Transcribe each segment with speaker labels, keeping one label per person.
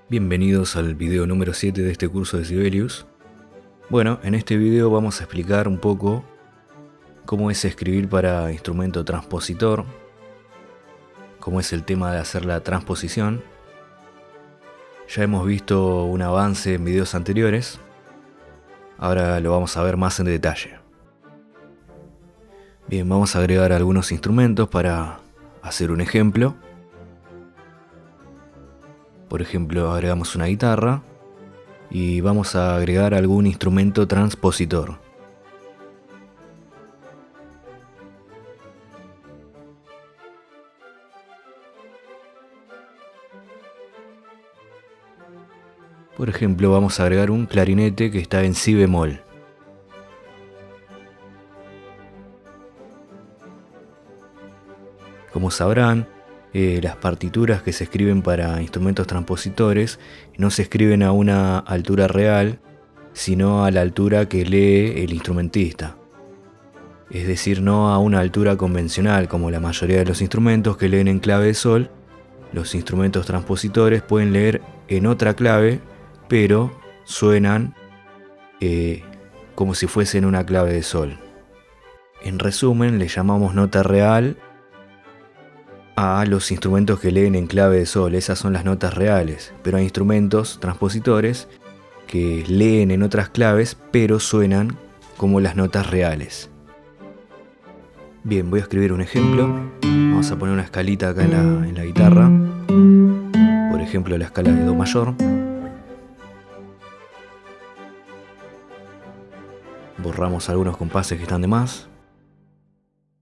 Speaker 1: Bienvenidos al video número 7 de este curso de Sibelius. Bueno, en este video vamos a explicar un poco cómo es escribir para instrumento transpositor, cómo es el tema de hacer la transposición. Ya hemos visto un avance en videos anteriores, ahora lo vamos a ver más en detalle. Bien, vamos a agregar algunos instrumentos para hacer un ejemplo. Por ejemplo, agregamos una guitarra y vamos a agregar algún instrumento transpositor. Por ejemplo, vamos a agregar un clarinete que está en si bemol. Como sabrán, las partituras que se escriben para instrumentos transpositores no se escriben a una altura real, sino a la altura que lee el instrumentista. Es decir, no a una altura convencional como la mayoría de los instrumentos que leen en clave de sol. Los instrumentos transpositores pueden leer en otra clave, pero suenan como si fuesen una clave de sol. En resumen, le llamamos nota real a los instrumentos que leen en clave de sol. Esas son las notas reales, pero hay instrumentos transpositores que leen en otras claves, pero suenan como las notas reales. Bien, voy a escribir un ejemplo. Vamos a poner una escalita acá en la guitarra. Por ejemplo, la escala de Do mayor. Borramos algunos compases que están de más.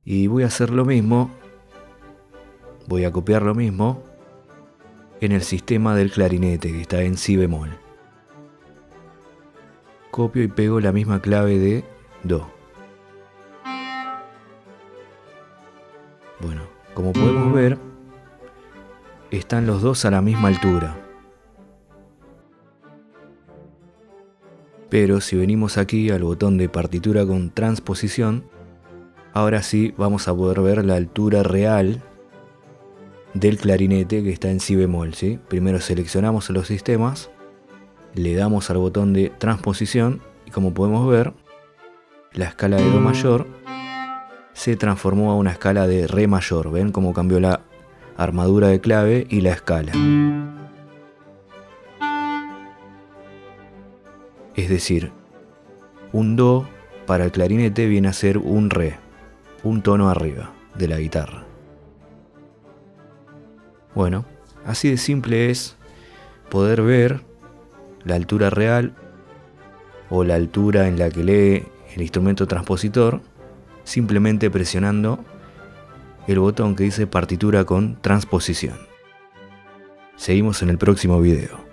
Speaker 1: Y voy a hacer lo mismo. Voy a copiar lo mismo en el sistema del clarinete que está en si bemol. Copio y pego la misma clave de Do. Bueno, como podemos ver, están los dos a la misma altura. Pero si venimos aquí al botón de partitura con transposición, ahora sí vamos a poder ver la altura real del clarinete que está en si bemol, ¿sí? Primero seleccionamos los sistemas, le damos al botón de transposición y como podemos ver, la escala de Do mayor se transformó a una escala de Re mayor. ¿Ven cómo cambió la armadura de clave y la escala? Es decir, un Do para el clarinete viene a ser un Re, un tono arriba de la guitarra. Bueno, así de simple es poder ver la altura real o la altura en la que lee el instrumento transpositor simplemente presionando el botón que dice partitura con transposición. Seguimos en el próximo video.